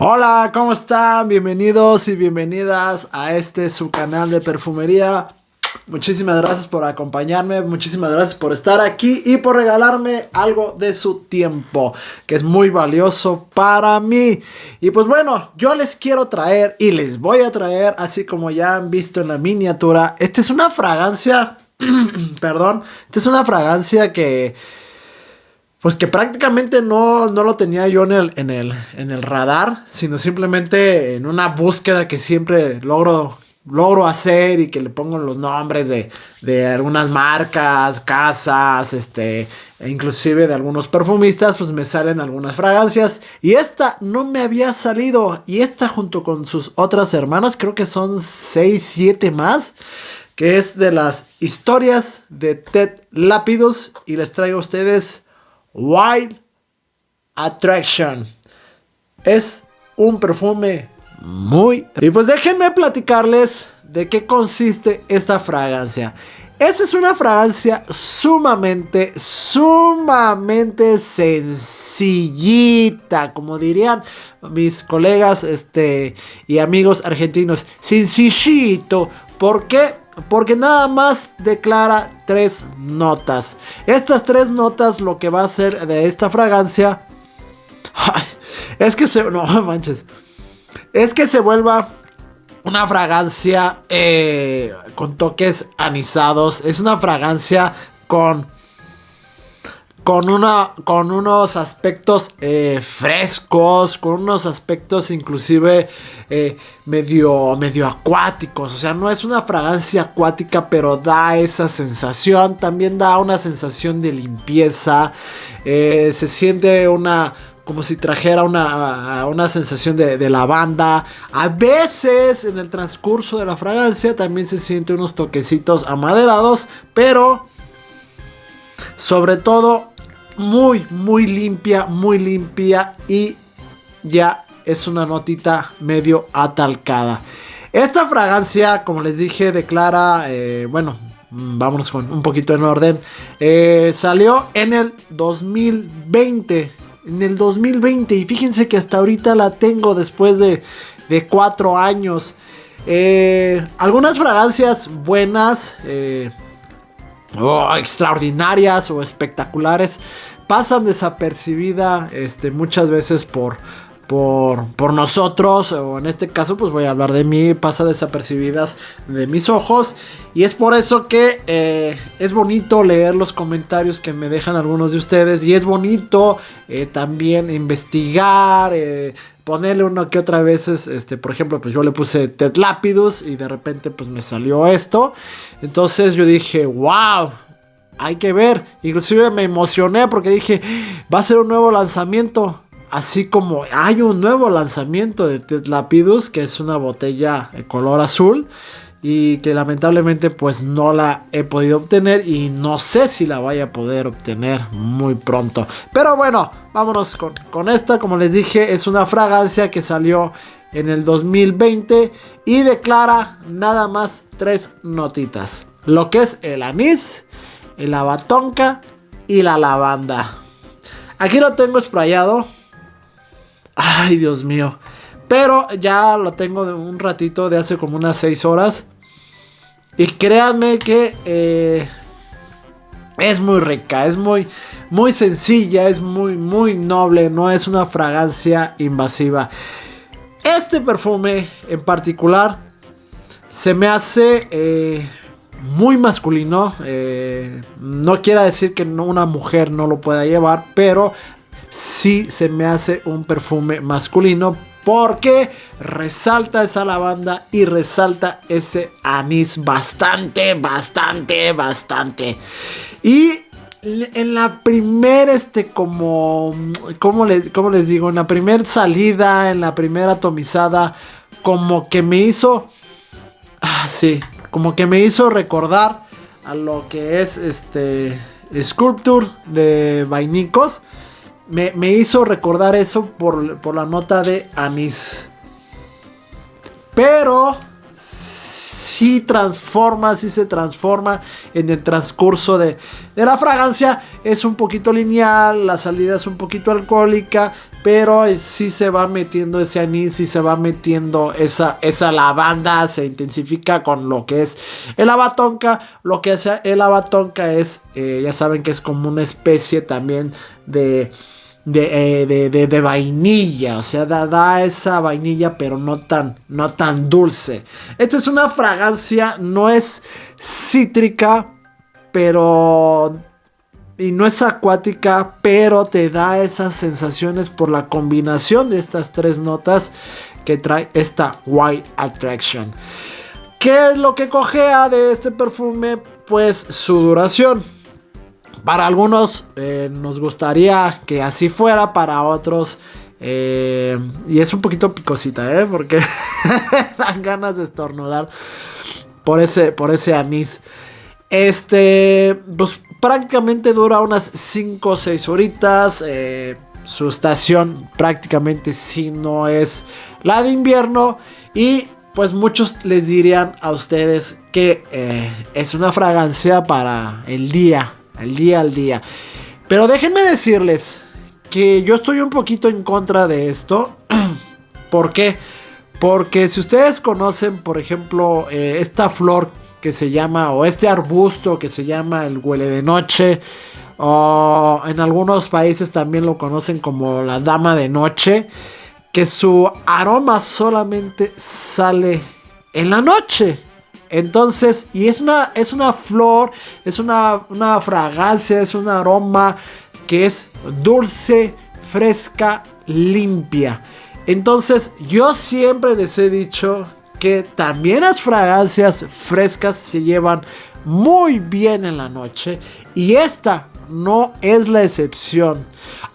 Hola, ¿cómo están? Bienvenidos y bienvenidas a su canal de perfumería. Muchísimas gracias por acompañarme, muchísimas gracias por estar aquí y por regalarme algo de su tiempo, que es muy valioso para mí. Y pues bueno, yo les quiero traer y les voy a traer, así como ya han visto en la miniatura, esta es una fragancia, perdón, esta es una fragancia que... Pues que prácticamente no lo tenía yo en el radar, sino simplemente en una búsqueda que siempre logro hacer y que le pongo los nombres de algunas marcas, casas, e inclusive de algunos perfumistas, pues me salen algunas fragancias. Y esta no me había salido, y esta junto con sus otras hermanas, creo que son 6, 7 más, que es de las historias de Ted Lapidus, y les traigo a ustedes Wild Attraction. Es un perfume muy... Y pues déjenme platicarles de qué consiste esta fragancia. Esta es una fragancia sumamente sencillita, como dirían mis colegas y amigos argentinos. Sencillito. ¿Por qué? Porque nada más declara 3 notas. Estas 3 notas lo que va a hacer de esta fragancia... Ay, es que se... No manches. Es que se vuelva una fragancia con toques anisados. Es una fragancia con unos aspectos frescos, con unos aspectos inclusive medio acuáticos. O sea, no es una fragancia acuática, pero da esa sensación. También da una sensación de limpieza. Se siente como si trajera una sensación de lavanda. A veces en el transcurso de la fragancia también se siente unos toquecitos amaderados, pero sobre todo muy limpia y ya es una notita medio atalcada. Esta fragancia, como les dije, declara, vámonos con un poquito en orden. Salió en el 2020. Y fíjense que hasta ahorita la tengo después de 4 años. Algunas fragancias buenas, extraordinarias o espectaculares, pasan desapercibida muchas veces por nosotros, o en este caso pues voy a hablar de mí, pasa desapercibidas de mis ojos, y es por eso que es bonito leer los comentarios que me dejan algunos de ustedes, y es bonito también investigar, ponerle una que otra veces, por ejemplo, pues yo le puse Ted Lapidus y de repente pues me salió esto. Entonces yo dije, wow, hay que ver. Inclusive me emocioné porque dije, va a ser un nuevo lanzamiento. Así como hay un nuevo lanzamiento de Ted Lapidus, que es una botella de color azul, y que lamentablemente pues no la he podido obtener, y no sé si la vaya a poder obtener muy pronto. Pero bueno, vámonos con esta. Como les dije, es una fragancia que salió en el 2020 y declara nada más 3 notitas: lo que es el anís, el abatonca y la lavanda. Aquí lo tengo sprayado. Ay, Dios mío. Pero ya lo tengo de un ratito, de hace como unas 6 horas. Y créanme que es muy rica, es muy sencilla, es muy noble. No es una fragancia invasiva. Este perfume en particular se me hace muy masculino. No quiere decir que una mujer no lo pueda llevar, pero sí se me hace un perfume masculino, porque resalta esa lavanda y resalta ese anís bastante. Y en la primera, ¿cómo les digo? En la primera salida, en la primera atomizada, como que me hizo... como que me hizo recordar a lo que es Sculpture de Vainicos. Me hizo recordar eso por la nota de anís. Pero sí se transforma en el transcurso de la fragancia. Es un poquito lineal, la salida es un poquito alcohólica, pero sí se va metiendo ese anís, sí se va metiendo esa lavanda, se intensifica con lo que es el haba tonka. Lo que hace el haba tonka es, ya saben que es como una especie también de vainilla, o sea, da esa vainilla, pero no tan dulce. Esta es una fragancia, no es cítrica, pero y no es acuática, pero te da esas sensaciones por la combinación de estas tres notas que trae esta White Attraction. ¿Qué es lo que cojea de este perfume? Pues su duración. Para algunos nos gustaría que así fuera, para otros y es un poquito picosita, porque dan ganas de estornudar por ese anís. Pues prácticamente dura unas 5 o 6 horitas. Su estación prácticamente sí no es la de invierno. Y pues muchos les dirían a ustedes que es una fragancia para el día. Al día. Pero déjenme decirles que yo estoy un poquito en contra de esto. ¿Por qué? Porque si ustedes conocen, por ejemplo, esta flor que se llama, o este arbusto que se llama el huele de noche, o en algunos países también lo conocen como la dama de noche, que su aroma solamente sale en la noche. Entonces, y es una flor, es una fragancia, es un aroma que es dulce, fresca, limpia. Entonces, yo siempre les he dicho que también las fragancias frescas se llevan muy bien en la noche, y esta no es la excepción.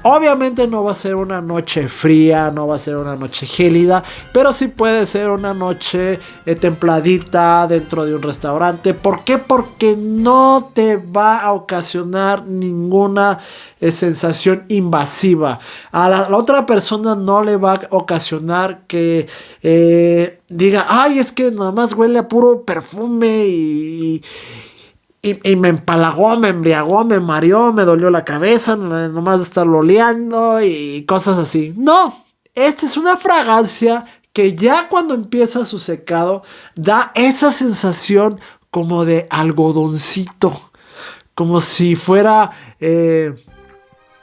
Obviamente no va a ser una noche fría, no va a ser una noche gélida, pero sí puede ser una noche templadita dentro de un restaurante. ¿Por qué? Porque no te va a ocasionar ninguna sensación invasiva. A la otra persona no le va a ocasionar que diga, ay, es que nada más huele a puro perfume y me empalagó, me embriagó, me mareó, me dolió la cabeza, nomás de estarlo oleando y cosas así. No, esta es una fragancia que ya cuando empieza su secado da esa sensación como de algodoncito, como si fuera,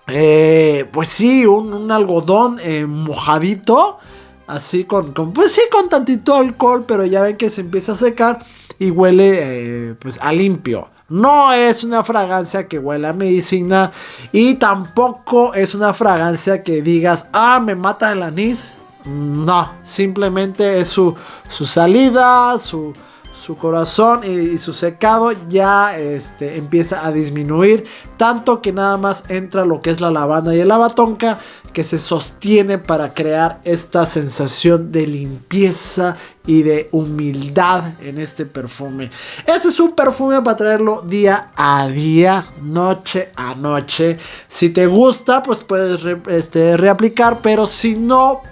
pues sí, un algodón mojadito, así pues sí, con tantito alcohol, pero ya ven que se empieza a secar y huele pues a limpio. No es una fragancia que huele a medicina, y tampoco es una fragancia que digas, me mata el anís. No, simplemente es su salida, su corazón y su secado ya empieza a disminuir, tanto que nada más entra lo que es la lavanda y el haba tonka, que se sostiene para crear esta sensación de limpieza y de humildad en este perfume. Este es un perfume para traerlo día a día, noche a noche. Si te gusta, pues puedes reaplicar, pero si no,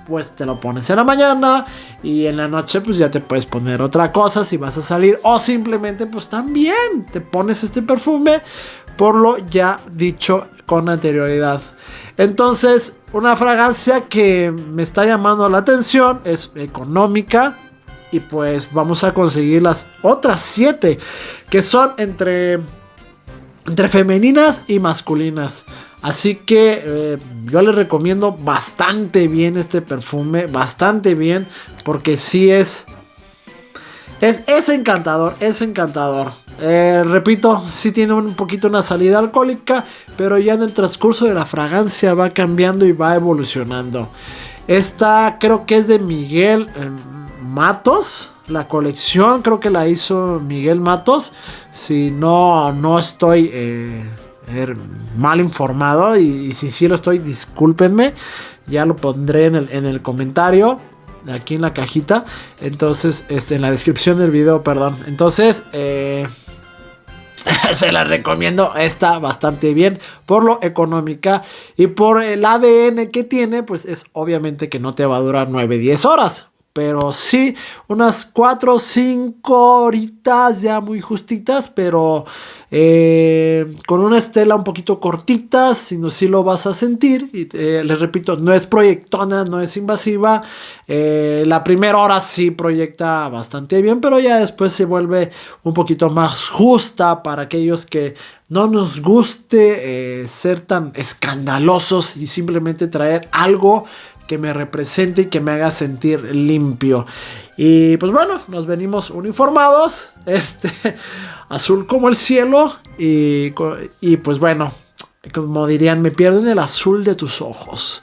pues te lo pones en la mañana, y en la noche pues ya te puedes poner otra cosa si vas a salir, o simplemente pues también te pones este perfume, por lo ya dicho con anterioridad. Entonces, una fragancia que me está llamando la atención, es económica, y pues vamos a conseguir las otras 7 que son entre femeninas y masculinas. Así que yo les recomiendo bastante bien este perfume, bastante bien, porque sí es encantador, es encantador. Repito, sí tiene un poquito una salida alcohólica, pero ya en el transcurso de la fragancia va cambiando y va evolucionando. Esta creo que es de Miguel Matos. La colección creo que la hizo Miguel Matos. Si no estoy mal informado, y si sí lo estoy, discúlpenme. Ya lo pondré en el comentario, aquí en la cajita. Entonces, en la descripción del video, perdón. Entonces, se la recomiendo. Está bastante bien por lo económica y por el ADN que tiene. Pues es obviamente que no te va a durar 9-10 horas. pero sí, unas 4 o 5 horitas ya muy justitas, pero con una estela un poquito cortita, sino sí lo vas a sentir. Y les repito, no es proyectona, no es invasiva. La primera hora sí proyecta bastante bien, pero ya después se vuelve un poquito más justa para aquellos que no nos guste ser tan escandalosos y simplemente traer algo que me represente y que me haga sentir limpio. Y pues bueno, nos venimos uniformados, azul como el cielo, y pues bueno, como dirían, me pierdo en el azul de tus ojos.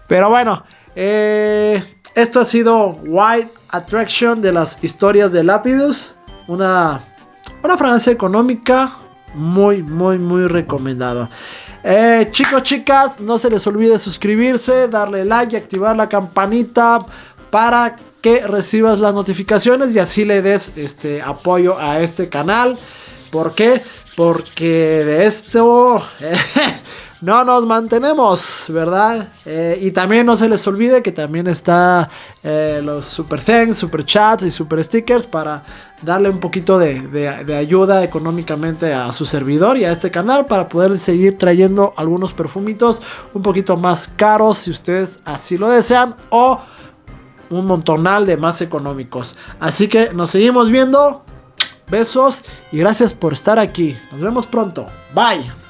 Pero bueno, esto ha sido White Attraction de las historias de Lapidus, una fragancia económica muy recomendada. Chicos, chicas, no se les olvide suscribirse, darle like y activar la campanita para que recibas las notificaciones y así le des apoyo a este canal. ¿Por qué? Porque de esto no nos mantenemos, ¿verdad? Y también no se les olvide que también está los super thanks, super chats y super stickers para darle un poquito de ayuda económicamente a su servidor y a este canal para poder seguir trayendo algunos perfumitos un poquito más caros si ustedes así lo desean, o un montonal de más económicos. Así que nos seguimos viendo. Besos y gracias por estar aquí. Nos vemos pronto. Bye.